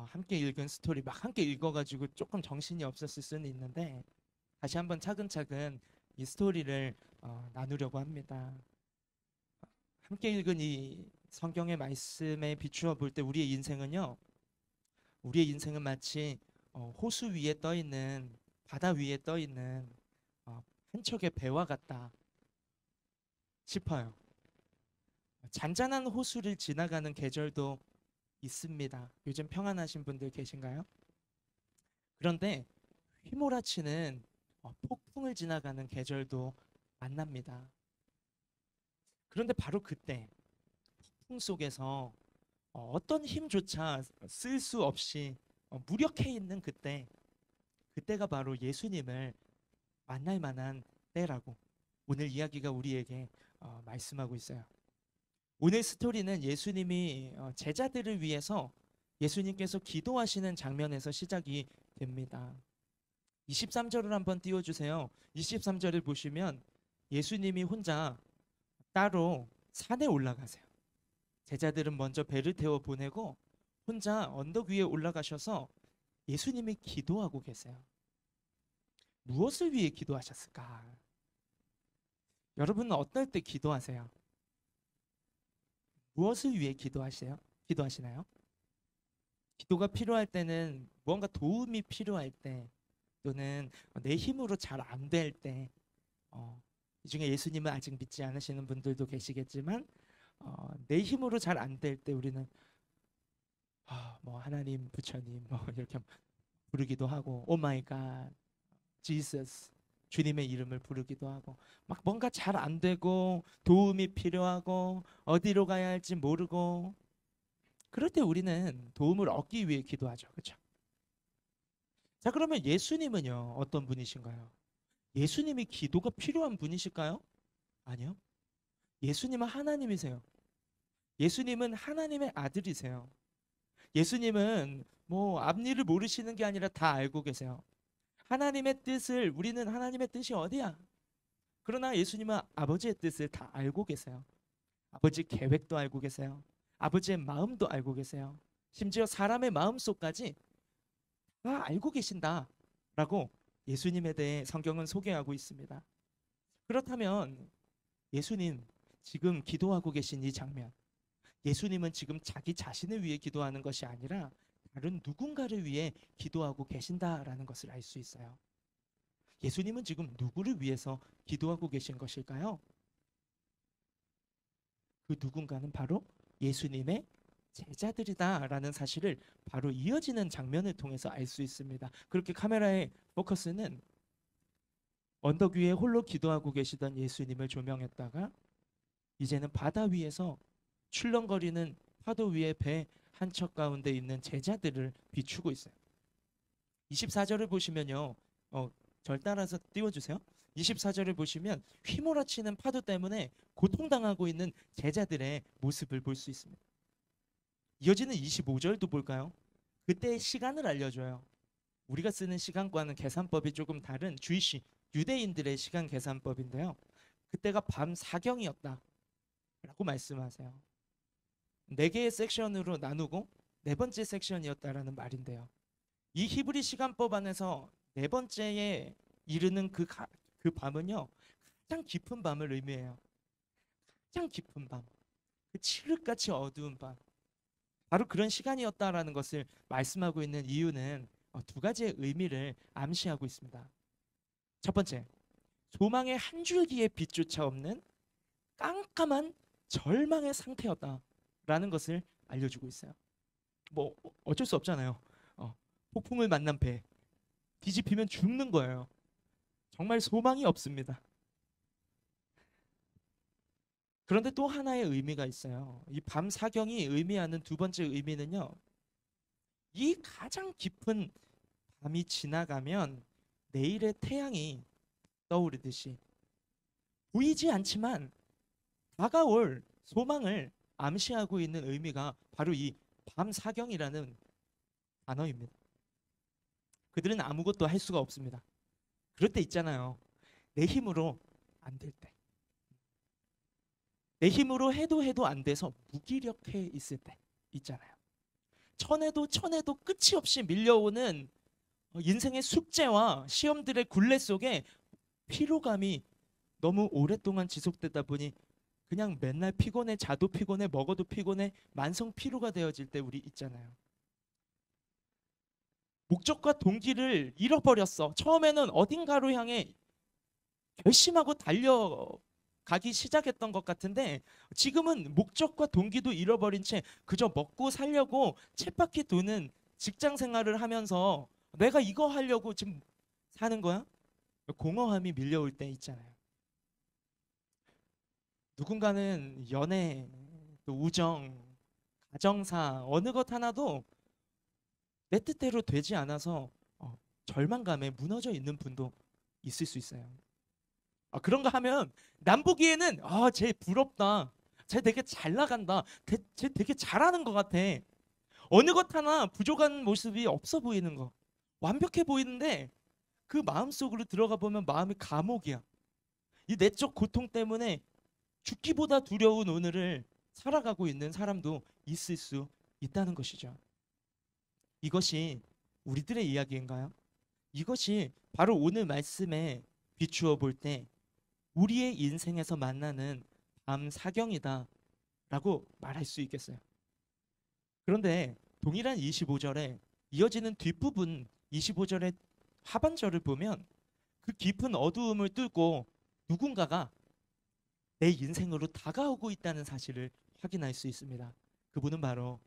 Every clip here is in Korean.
함께 읽은 스토리 막 함께 읽어가지고 조금 정신이 없었을 수는 있는데 다시 한번 차근차근 이 스토리를 나누려고 합니다. 함께 읽은 이 성경의 말씀에 비추어 볼 때 우리의 인생은 마치 호수 위에 떠 있는 바다 위에 떠 있는 한 척의 배와 같다 싶어요. 잔잔한 호수를 지나가는 계절도 있습니다. 요즘 평안하신 분들 계신가요? 그런데 휘몰아치는 폭풍을 지나가는 계절도 만납니다. 그런데 바로 그때 폭풍 속에서 어떤 힘조차 쓸 수 없이 무력해 있는 그때가 바로 예수님을 만날 만한 때라고 오늘 이야기가 우리에게 말씀하고 있어요. 오늘 스토리는 예수님이 제자들을 위해서 예수님께서 기도하시는 장면에서 시작이 됩니다. 23절을 한번 띄워주세요. 23절을 보시면 예수님이 혼자 따로 산에 올라가세요. 제자들은 먼저 배를 태워 보내고 혼자 언덕 위에 올라가셔서 예수님이 기도하고 계세요. 무엇을 위해 기도하셨을까? 여러분은 어떨 때 기도하세요? 무엇을 위해 기도하시나요? 기도가 필요할 때는 무언가 도움이 필요할 때 또는 내 힘으로 잘 안 될 때, 이 중에 예수님은 아직 믿지 않으시는 분들도 계시겠지만 내 힘으로 잘 안 될 때 우리는 뭐 하나님, 부처님 뭐 이렇게 부르기도 하고 오 마이 갓, 지서스 주님의 이름을 부르기도 하고 막 뭔가 잘 안 되고 도움이 필요하고 어디로 가야 할지 모르고 그럴 때 우리는 도움을 얻기 위해 기도하죠. 그렇죠? 자, 그러면 예수님은요, 어떤 분이신가요? 예수님이 기도가 필요한 분이실까요? 아니요. 예수님은 하나님이세요. 예수님은 하나님의 아들이세요. 예수님은 뭐 앞일을 모르시는 게 아니라 다 알고 계세요. 우리는 하나님의 뜻이 어디야? 그러나 예수님은 아버지의 뜻을 다 알고 계세요. 아버지 계획도 알고 계세요. 아버지의 마음도 알고 계세요. 심지어 사람의 마음속까지 다 알고 계신다라고 예수님에 대해 성경은 소개하고 있습니다. 그렇다면 예수님 지금 기도하고 계신 이 장면, 예수님은 지금 자기 자신을 위해 기도하는 것이 아니라 다른 누군가를 위해 기도하고 계신다라는 것을 알 수 있어요. 예수님은 지금 누구를 위해서 기도하고 계신 것일까요? 그 누군가는 바로 예수님의 제자들이다라는 사실을 바로 이어지는 장면을 통해서 알 수 있습니다. 그렇게 카메라의 포커스는 언덕 위에 홀로 기도하고 계시던 예수님을 조명했다가 이제는 바다 위에서 출렁거리는 파도 위에 배 한 척 가운데 있는 제자들을 비추고 있어요. 24절을 보시면요. 절 따라서 띄워주세요. 24절을 보시면 휘몰아치는 파도 때문에 고통당하고 있는 제자들의 모습을 볼 수 있습니다. 이어지는 25절도 볼까요? 그때의 시간을 알려줘요. 우리가 쓰는 시간과는 계산법이 조금 다른 유대인들의 시간 계산법인데요. 그때가 밤 사경이었다 라고 말씀하세요. 4개의 섹션으로 나누고 4번째 섹션이었다라는 말인데요. 이 히브리 시간법 안에서 4번째에 이르는 그 밤은요. 가장 깊은 밤을 의미해요. 가장 깊은 밤. 그 칠흑같이 어두운 밤. 바로 그런 시간이었다라는 것을 말씀하고 있는 이유는 두 가지의 의미를 암시하고 있습니다. 첫 번째, 소망의 한 줄기의 빛조차 없는 깜깜한 절망의 상태였다라는 것을 알려주고 있어요. 뭐 어쩔 수 없잖아요. 폭풍을 만난 배 뒤집히면 죽는 거예요. 정말 소망이 없습니다. 그런데 또 하나의 의미가 있어요. 이 밤 사경이 의미하는 두 번째 의미는요. 이 가장 깊은 밤이 지나가면 내일의 태양이 떠오르듯이 보이지 않지만 다가올 소망을 암시하고 있는 의미가 바로 이 밤 사경이라는 단어입니다. 그들은 아무것도 할 수가 없습니다. 그럴 때 있잖아요. 내 힘으로 안 될 때. 내 힘으로 해도 안 돼서 무기력해 있을 때 있잖아요. 천해도 천해도 끝이 없이 밀려오는 인생의 숙제와 시험들의 굴레 속에 피로감이 너무 오랫동안 지속되다 보니 그냥 맨날 피곤해, 자도 피곤해, 먹어도 피곤해, 만성 피로가 되어질 때 우리 있잖아요. 목적과 동기를 잃어버렸어. 처음에는 어딘가로 향해 결심하고 달려가기 시작했던 것 같은데 지금은 목적과 동기도 잃어버린 채 그저 먹고 살려고 쳇바퀴 도는 직장 생활을 하면서 내가 이거 하려고 지금 사는 거야? 공허함이 밀려올 때 있잖아요. 누군가는 연애, 또 우정, 가정사 어느 것 하나도 내 뜻대로 되지 않아서 절망감에 무너져 있는 분도 있을 수 있어요. 그런가 하면 남 보기에는 쟤 부럽다. 쟤 되게 잘 나간다. 쟤 되게 잘하는 것 같아. 어느 것 하나 부족한 모습이 없어 보이는 거. 완벽해 보이는데 그 마음속으로 들어가 보면 마음이 감옥이야. 이 내적 고통 때문에 죽기보다 두려운 오늘을 살아가고 있는 사람도 있을 수 있다는 것이죠. 이것이 우리들의 이야기인가요? 이것이 바로 오늘 말씀에 비추어 볼 때 우리의 인생에서 만나는 밤 사경이다 라고 말할 수 있겠어요. 그런데 동일한 25절에 이어지는 뒷부분 25절의 하반절을 보면 그 깊은 어두움을 뚫고 누군가가 내 인생으로 다가오고 있다는 사실을 확인할 수 있습니다. 그분은 바로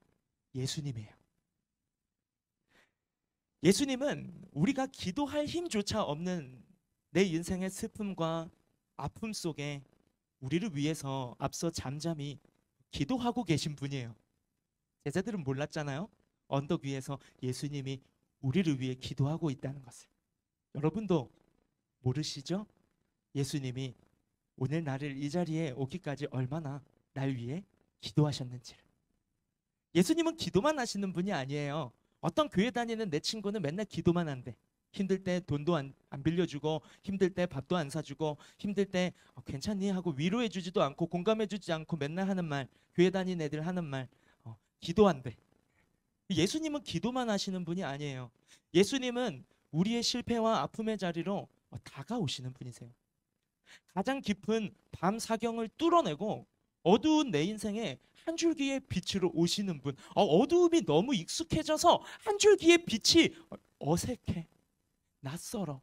예수님이에요. 예수님은 우리가 기도할 힘조차 없는 내 인생의 슬픔과 아픔 속에 우리를 위해서 앞서 잠잠히 기도하고 계신 분이에요. 제자들은 몰랐잖아요. 언덕 위에서 예수님이 우리를 위해 기도하고 있다는 것을. 여러분도 모르시죠? 예수님이 오늘 나를 이 자리에 오기까지 얼마나 날 위해 기도하셨는지를. 예수님은 기도만 하시는 분이 아니에요. 어떤 교회 다니는 내 친구는 맨날 기도만 한대. 힘들 때 돈도 안 빌려주고, 힘들 때 밥도 안 사주고, 힘들 때 괜찮니? 하고 위로해주지도 않고 공감해주지 않고 맨날 하는 말, 교회 다니는 애들 하는 말, 기도한대. 예수님은 기도만 하시는 분이 아니에요. 예수님은 우리의 실패와 아픔의 자리로 다가오시는 분이세요. 가장 깊은 밤 사경을 뚫어내고 어두운 내 인생에 한 줄기의 빛으로 오시는 분. 어두움이 너무 익숙해져서 한 줄기의 빛이 어색해, 낯설어.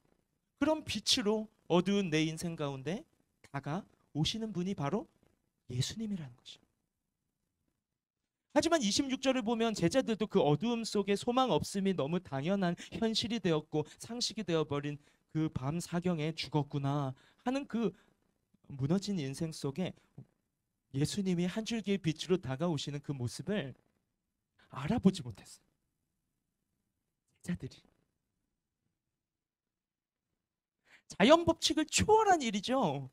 그런 빛으로 어두운 내 인생 가운데 다가오시는 분이 바로 예수님이라는 것이죠. 하지만 26절을 보면 제자들도 그 어두움 속에 소망 없음이 너무 당연한 현실이 되었고 상식이 되어버린 그 밤 사경에 죽었구나 하는 그 무너진 인생 속에 예수님이 한 줄기의 빛으로 다가오시는 그 모습을 알아보지 못했어요. 제자들이. 자연 법칙을 초월한 일이죠.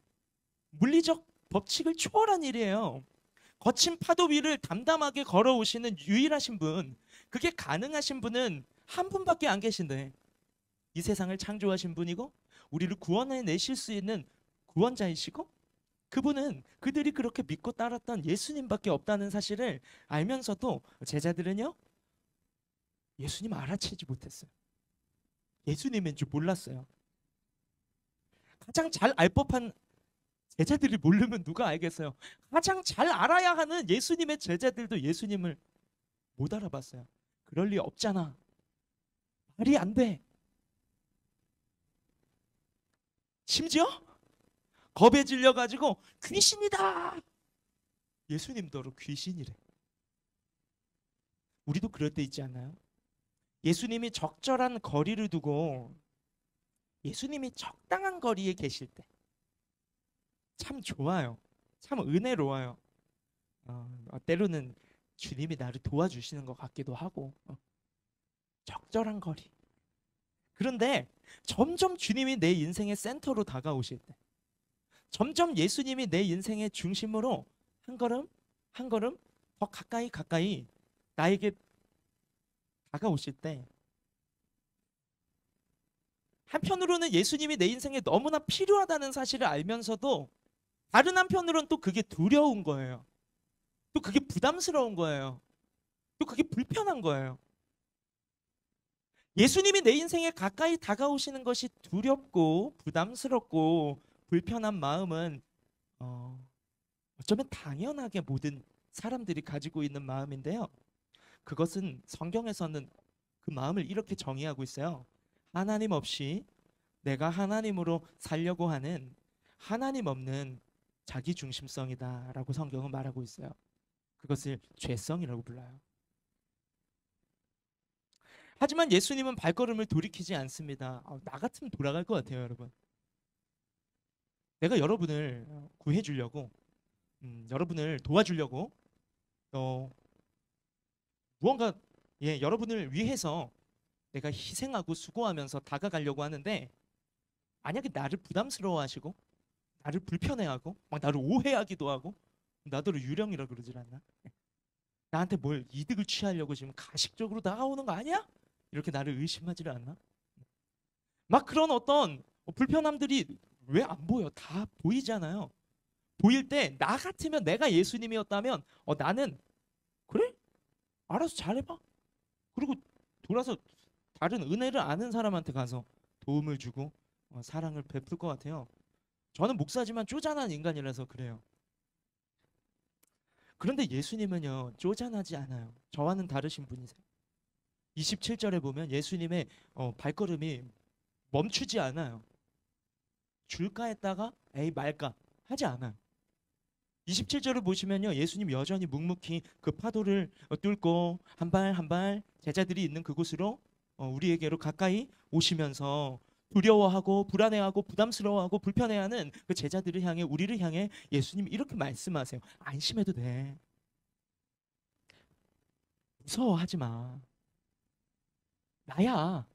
물리적 법칙을 초월한 일이에요. 거친 파도 위를 담담하게 걸어오시는 유일하신 분, 그게 가능하신 분은 한 분밖에 안 계신데 이 세상을 창조하신 분이고 우리를 구원해 내실 수 있는 구원자이시고 그분은 그들이 그렇게 믿고 따랐던 예수님밖에 없다는 사실을 알면서도 제자들은요, 예수님 알아채지 못했어요. 예수님인 줄 몰랐어요. 가장 잘 알 법한 제자들이 모르면 누가 알겠어요. 가장 잘 알아야 하는 예수님의 제자들도 예수님을 못 알아봤어요. 그럴 리 없잖아. 말이 안 돼. 심지어 겁에 질려가지고 귀신이다. 예수님도 귀신이래. 우리도 그럴 때 있지 않나요? 예수님이 적절한 거리를 두고 예수님이 적당한 거리에 계실 때 참 좋아요. 참 은혜로워요. 때로는 주님이 나를 도와주시는 것 같기도 하고 적절한 거리. 그런데 점점 주님이 내 인생의 센터로 다가오실 때 점점 예수님이 내 인생의 중심으로 한 걸음 한 걸음 더 가까이 나에게 다가오실 때 한편으로는 예수님이 내 인생에 너무나 필요하다는 사실을 알면서도 다른 한편으로는 또 그게 두려운 거예요. 또 그게 부담스러운 거예요. 또 그게 불편한 거예요. 예수님이 내 인생에 가까이 다가오시는 것이 두렵고 부담스럽고 불편한 마음은 어쩌면 당연하게 모든 사람들이 가지고 있는 마음인데요. 그것은 성경에서는 그 마음을 이렇게 정의하고 있어요. 하나님 없이 내가 하나님으로 살려고 하는 하나님 없는 자기 중심성이다라고 성경은 말하고 있어요. 그것을 죄성이라고 불러요. 하지만 예수님은 발걸음을 돌이키지 않습니다. 나 같으면 돌아갈 것 같아요, 여러분. 내가 여러분을 구해주려고, 여러분을 도와주려고, 무언가 여러분을 위해서 내가 희생하고 수고하면서 다가가려고 하는데 만약에 나를 부담스러워하시고 나를 불편해하고 막 나를 오해하기도 하고 나더러 유령이라 그러질 않나? 나한테 뭘 이득을 취하려고 지금 가식적으로 다가오는 거 아니야? 이렇게 나를 의심하지를 않나? 막 그런 어떤 불편함들이 왜 안 보여? 다 보이잖아요. 보일 때 나 같으면 내가 예수님이었다면 나는 그래? 알아서 잘해봐. 그리고 돌아서 다른 은혜를 아는 사람한테 가서 도움을 주고 사랑을 베풀 것 같아요. 저는 목사지만 쪼잔한 인간이라서 그래요. 그런데 예수님은요 쪼잔하지 않아요. 저와는 다르신 분이세요. 27절에 보면 예수님의 발걸음이 멈추지 않아요. 줄까 했다가 에이 말까 하지 않아요. 27절을 보시면요 예수님 여전히 묵묵히 그 파도를 뚫고 한 발 한 발 제자들이 있는 그곳으로 우리에게로 가까이 오시면서 두려워하고 불안해하고 부담스러워하고 불편해하는 그 제자들을 향해 우리를 향해 예수님 이렇게 말씀하세요. 안심해도 돼. 무서워하지 마. 나야.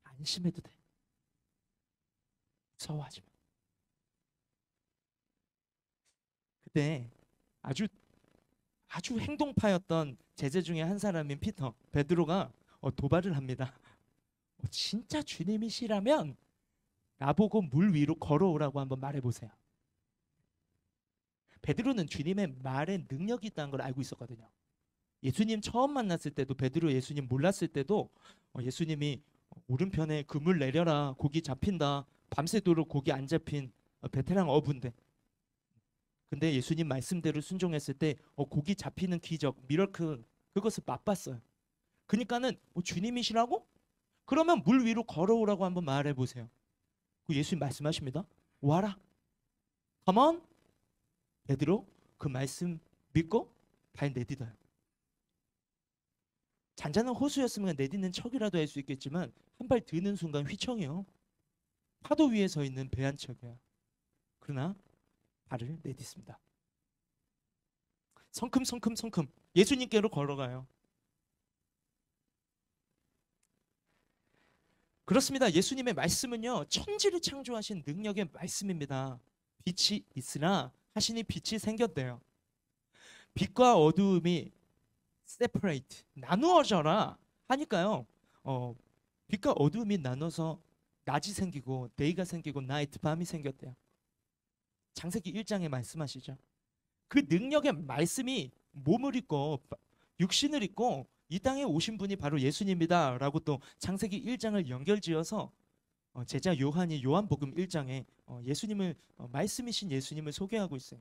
안심해도 돼. 무서워하지 마. 그때 아주 행동파였던 제자 중에 한 사람인 베드로가 도발을 합니다. 진짜 주님이시라면 나보고 물 위로 걸어오라고 한번 말해보세요. 베드로는 주님의 말에 능력이 있다는 걸 알고 있었거든요. 예수님 처음 만났을 때도 베드로 예수님 몰랐을 때도 예수님이 오른편에 그물 내려라 고기 잡힌다 밤새도록 고기 안 잡힌 베테랑 어부인데 근데 예수님 말씀대로 순종했을 때 고기 잡히는 기적 미러클 그것을 맛봤어요. 그러니까는 주님이시라고? 그러면 물 위로 걸어오라고 한번 말해보세요. 그 예수님 말씀하십니다. 와라. Come on. 베드로 그 말씀 믿고 발 내딛어요. 잔잔한 호수였으면 내딛는 척이라도 할 수 있겠지만 한 발 드는 순간 휘청이요. 파도 위에 서 있는 배 한 척이야. 그러나 발을 내딛습니다. 성큼성큼 예수님께로 걸어가요. 그렇습니다. 예수님의 말씀은요 천지를 창조하신 능력의 말씀입니다. 빛이 있으나 하시니 빛이 생겼대요. 빛과 어두움이 separate 나누어져라 하니까요 빛과 어두움이 나눠서 낮이 생기고 데이가 생기고 나이트 밤이 생겼대요. 창세기 1장에 말씀하시죠. 그 능력의 말씀이 몸을 입고 육신을 입고 이 땅에 오신 분이 바로 예수님이다 라고 또 창세기 1장을 연결지어서 제자 요한이 요한복음 1장에 예수님을 말씀이신 예수님을 소개하고 있어요.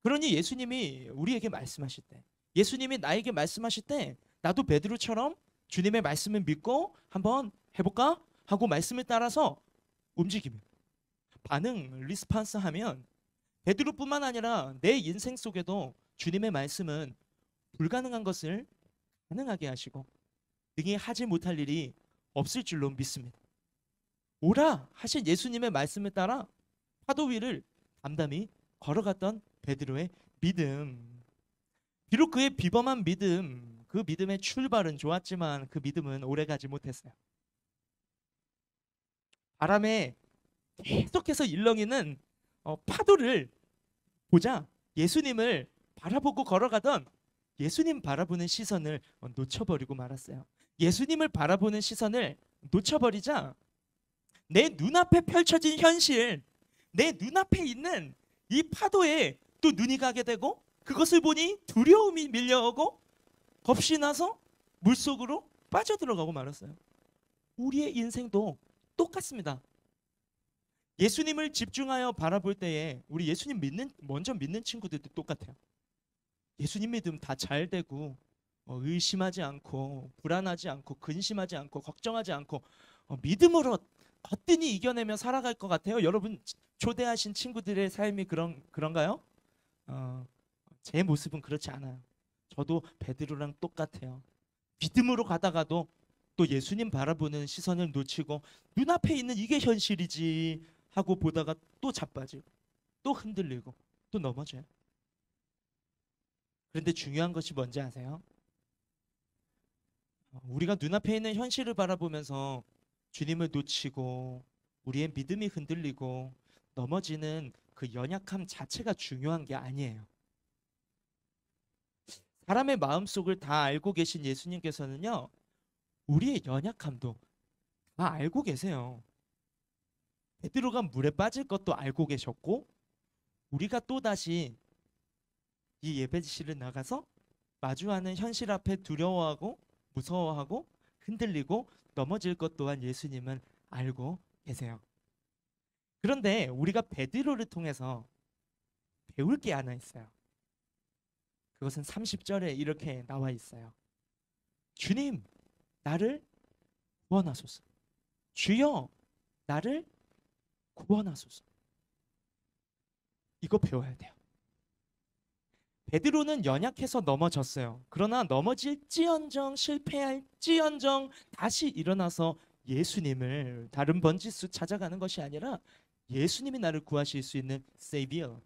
그러니 예수님이 우리에게 말씀하실 때 예수님이 나에게 말씀하실 때 나도 베드로처럼 주님의 말씀을 믿고 한번 해볼까? 하고 말씀을 따라서 움직이면 반응, 리스판스 하면 베드로뿐만 아니라 내 인생 속에도 주님의 말씀은 불가능한 것을 가능하게 하시고 능히 하지 못할 일이 없을 줄로 믿습니다. 오라 하신 예수님의 말씀을 따라 파도 위를 담담히 걸어갔던 베드로의 믿음. 비록 그의 비범한 믿음, 그 믿음의 출발은 좋았지만 그 믿음은 오래가지 못했어요. 바람에 계속해서 일렁이는 파도를 보자 예수님을 바라보고 걸어가던 예수님 바라보는 시선을 놓쳐버리고 말았어요. 예수님을 바라보는 시선을 놓쳐버리자 내 눈앞에 펼쳐진 현실, 내 눈앞에 있는 이 파도에 또 눈이 가게 되고 그것을 보니 두려움이 밀려오고 겁이 나서 물속으로 빠져들어가고 말았어요. 우리의 인생도 똑같습니다. 예수님을 집중하여 바라볼 때에 우리 예수님 먼저 믿는 친구들도 똑같아요. 예수님 믿음 다 잘 되고 의심하지 않고 불안하지 않고 근심하지 않고 걱정하지 않고 믿음으로 거뜬히 이겨내며 살아갈 것 같아요. 여러분 초대하신 친구들의 삶이 그런가요? 제 모습은 그렇지 않아요. 저도 베드로랑 똑같아요. 믿음으로 가다가도 또 예수님 바라보는 시선을 놓치고 눈앞에 있는 이게 현실이지 하고 보다가 또 자빠지고 또 흔들리고 또 넘어져요. 그런데 중요한 것이 뭔지 아세요? 우리가 눈앞에 있는 현실을 바라보면서 주님을 놓치고 우리의 믿음이 흔들리고 넘어지는 그 연약함 자체가 중요한 게 아니에요. 사람의 마음속을 다 알고 계신 예수님께서는요, 우리의 연약함도 다 알고 계세요. 베드로가 물에 빠질 것도 알고 계셨고, 우리가 또다시 이 예배실을 나가서 마주하는 현실 앞에 두려워하고 무서워하고 흔들리고 넘어질 것 또한 예수님은 알고 계세요. 그런데 우리가 베드로를 통해서 배울 게 하나 있어요. 그것은 30절에 이렇게 나와 있어요. 주님, 나를 구원하소서. 주여, 나를 구원하소서. 이거 배워야 돼요. 베드로는 연약해서 넘어졌어요. 그러나 넘어질지언정 실패할지언정 다시 일어나서 예수님을 다른 번지수 찾아가는 것이 아니라 예수님이 나를 구하실 수 있는 세이비어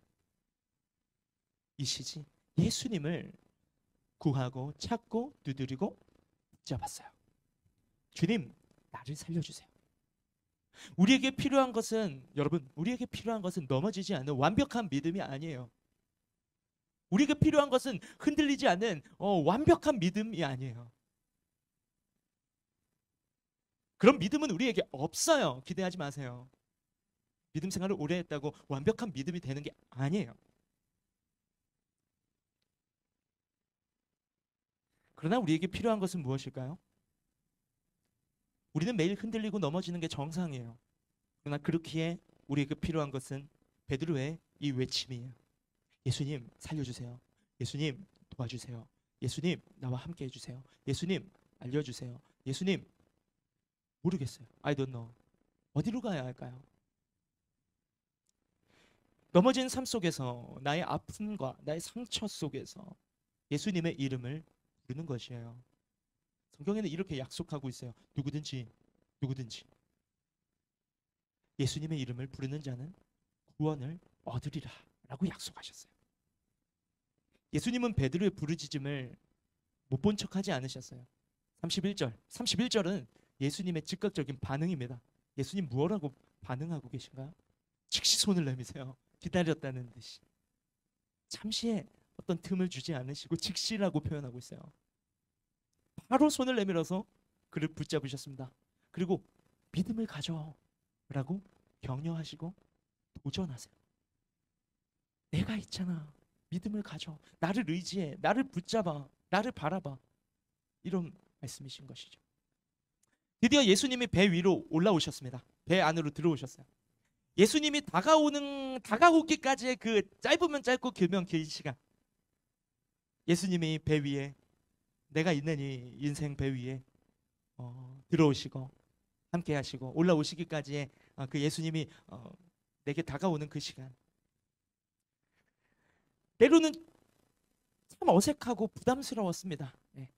이시지 예수님을 구하고 찾고 두드리고 붙잡았어요. 주님, 나를 살려주세요. 우리에게 필요한 것은 여러분, 우리에게 필요한 것은 넘어지지 않는 완벽한 믿음이 아니에요. 우리에게 필요한 것은 흔들리지 않는 완벽한 믿음이 아니에요. 그런 믿음은 우리에게 없어요. 기대하지 마세요. 믿음 생활을 오래 했다고 완벽한 믿음이 되는 게 아니에요. 그러나 우리에게 필요한 것은 무엇일까요? 우리는 매일 흔들리고 넘어지는 게 정상이에요. 그러나 그렇기에 우리에게 필요한 것은 베드로의 이 외침이에요. 예수님 살려주세요. 예수님 도와주세요. 예수님 나와 함께 해주세요. 예수님 알려주세요. 예수님 모르겠어요. I don't know. 어디로 가야 할까요? 넘어진 삶 속에서 나의 아픔과 나의 상처 속에서 예수님의 이름을 부르는 것이에요. 성경에는 이렇게 약속하고 있어요. 누구든지 예수님의 이름을 부르는 자는 구원을 얻으리라 라고 약속하셨어요. 예수님은 베드로의 부르짖음을 못 본 척하지 않으셨어요. 31절은 예수님의 즉각적인 반응입니다. 예수님 무엇라고 반응하고 계신가요? 즉시 손을 내미세요. 기다렸다는 듯이. 잠시의 어떤 틈을 주지 않으시고 즉시라고 표현하고 있어요. 바로 손을 내밀어서 그를 붙잡으셨습니다. 그리고 믿음을 가져라고 격려하시고 도전하세요. 내가 있잖아. 믿음을 가져. 나를 의지해. 나를 붙잡아. 나를 바라봐. 이런 말씀이신 것이죠. 드디어 예수님이 배 위로 올라오셨습니다. 배 안으로 들어오셨어요. 예수님이 다가오기까지의 그 짧으면 짧고 길면 긴 시간. 예수님이 배 위에 내가 있는 이 인생 배 위에 들어오시고 함께 하시고 올라오시기까지의 그 예수님이 내게 다가오는 그 시간. 때로는 참 어색하고 부담스러웠습니다. 네.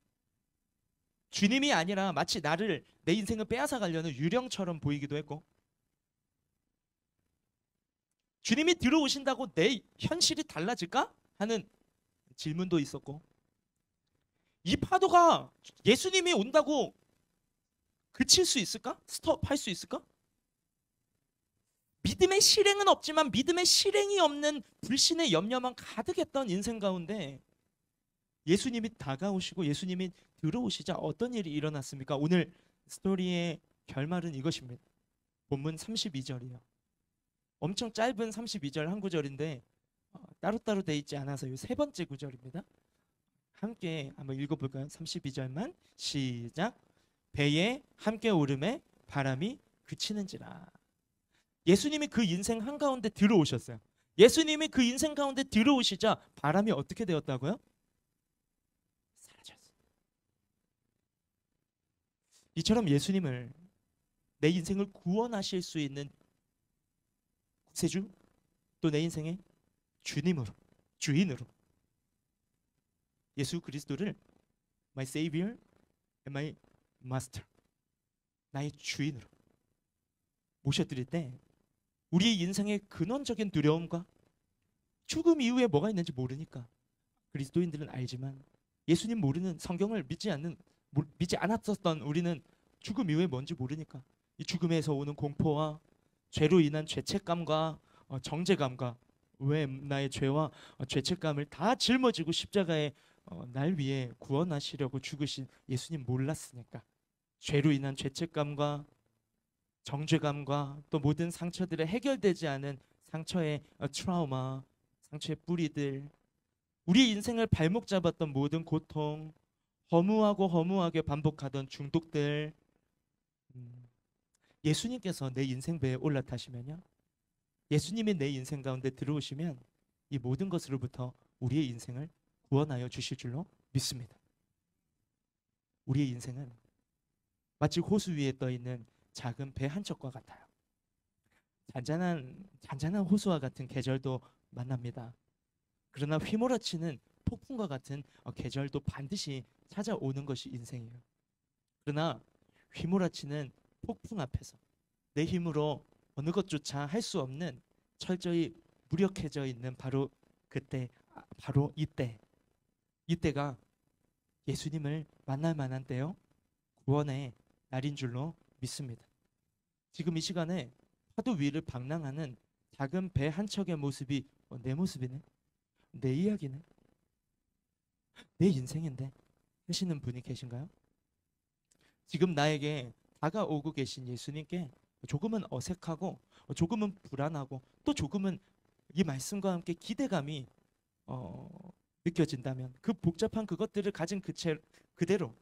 주님이 아니라 마치 내 인생을 빼앗아 가려는 유령처럼 보이기도 했고, 주님이 들어오신다고 내 현실이 달라질까? 하는 질문도 있었고, 이 파도가 예수님이 온다고 그칠 수 있을까? 스톱할 수 있을까? 믿음의 실행은 없지만 믿음의 실행이 없는 불신의 염려만 가득했던 인생 가운데 예수님이 다가오시고 예수님이 들어오시자 어떤 일이 일어났습니까? 오늘 스토리의 결말은 이것입니다. 본문 32절이요. 엄청 짧은 32절 한 구절인데 따로따로 돼 있지 않아서 이 세 번째 구절입니다. 함께 한번 읽어볼까요? 32절만 시작. 배에 함께 오름에 바람이 그치는지라. 예수님이 그 인생 한가운데 들어오셨어요. 예수님이 그 인생 가운데 들어오시자 바람이 어떻게 되었다고요? 사라졌어요. 이처럼 예수님을 내 인생을 구원하실 수 있는 구세주, 또 내 인생의 주님으로, 주인으로 예수 그리스도를 my savior and my master, 나의 주인으로 모셔드릴 때 우리의 인생의 근원적인 두려움과 죽음 이후에 뭐가 있는지 모르니까, 그리스도인들은 알지만 예수님 모르는, 성경을 믿지 않았었던 우리는 죽음 이후에 뭔지 모르니까 이 죽음에서 오는 공포와 죄로 인한 죄책감과 정죄감과, 왜 나의 죄와 죄책감을 다 짊어지고 십자가에 날 위해 구원하시려고 죽으신 예수님 몰랐으니까, 죄로 인한 죄책감과 정죄감과 또 모든 상처들의 해결되지 않은 상처의 트라우마, 상처의 뿌리들, 우리 인생을 발목 잡았던 모든 고통, 허무하게 반복하던 중독들, 예수님께서 내 인생 배에 올라타시면요, 예수님이 내 인생 가운데 들어오시면 이 모든 것으로부터 우리의 인생을 구원하여 주실 줄로 믿습니다. 우리의 인생은 마치 호수 위에 떠 있는 작은 배 한 척과 같아요. 잔잔한 호수와 같은 계절도 만납니다. 그러나 휘몰아치는 폭풍과 같은 계절도 반드시 찾아오는 것이 인생이에요. 그러나 휘몰아치는 폭풍 앞에서 내 힘으로 어느 것조차 할 수 없는, 철저히 무력해져 있는 바로 그때, 바로 이때가 예수님을 만날 만한 때요, 구원의 날인 줄로 믿습니다. 지금 이 시간에 파도 위를 방랑하는 작은 배 한 척의 모습이 내 모습이네, 내 이야기네, 내 인생인데 하시는 분이 계신가요? 지금 나에게 다가오고 계신 예수님께 조금은 어색하고 조금은 불안하고 또 조금은 이 말씀과 함께 기대감이 느껴진다면, 그 복잡한 그것들을 가진 그대로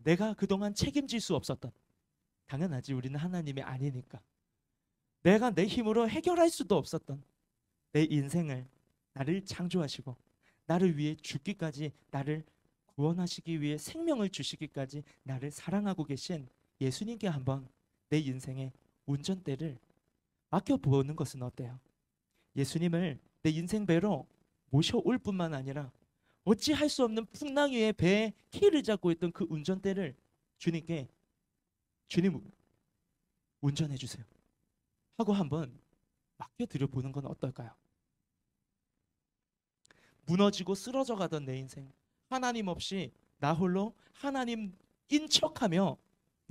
내가 그동안 책임질 수 없었던, 당연하지, 우리는 하나님이 아니니까, 내가 내 힘으로 해결할 수도 없었던 내 인생을 나를 창조하시고 나를 위해 죽기까지, 나를 구원하시기 위해 생명을 주시기까지 나를 사랑하고 계신 예수님께 한번 내 인생의 운전대를 맡겨보는 것은 어때요? 예수님을 내 인생 배로 모셔올 뿐만 아니라 어찌할 수 없는 풍랑 위에 배의 키를 잡고 있던 그 운전대를 주님께, 주님 운전해 주세요 하고 한번 맡겨드려 보는 건 어떨까요? 무너지고 쓰러져 가던 내 인생, 하나님 없이 나 홀로 하나님인 척하며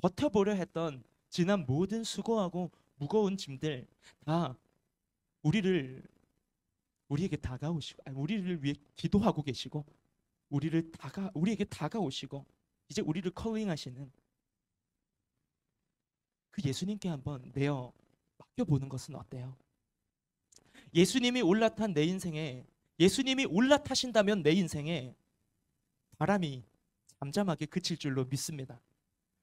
버텨보려 했던 지난 모든 수고하고 무거운 짐들 다 우리에게 다가오시고, 우리를 위해 기도하고 계시고, 우리에게 다가오시고 이제 우리를 컬링하시는 그 예수님께 한번 내어 맡겨보는 것은 어때요? 예수님이 올라탄 내 인생에, 예수님이 올라타신다면 내 인생에 바람이 잠잠하게 그칠 줄로 믿습니다.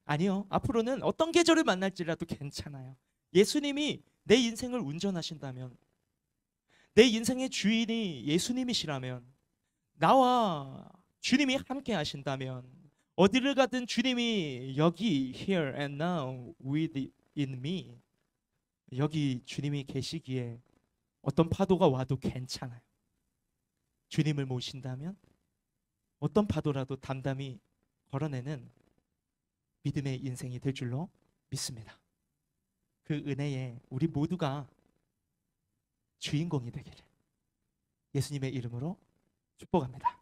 아니요, 앞으로는 어떤 계절을 만날지라도 괜찮아요. 예수님이 내 인생을 운전하신다면, 내 인생의 주인이 예수님이시라면, 나와 주님이 함께 하신다면, 어디를 가든 주님이 여기 here and now within me, 여기 주님이 계시기에 어떤 파도가 와도 괜찮아요. 주님을 모신다면 어떤 파도라도 담담히 걸어내는 믿음의 인생이 될 줄로 믿습니다. 그 은혜에 우리 모두가 주인공이 되기를 예수님의 이름으로 축복합니다.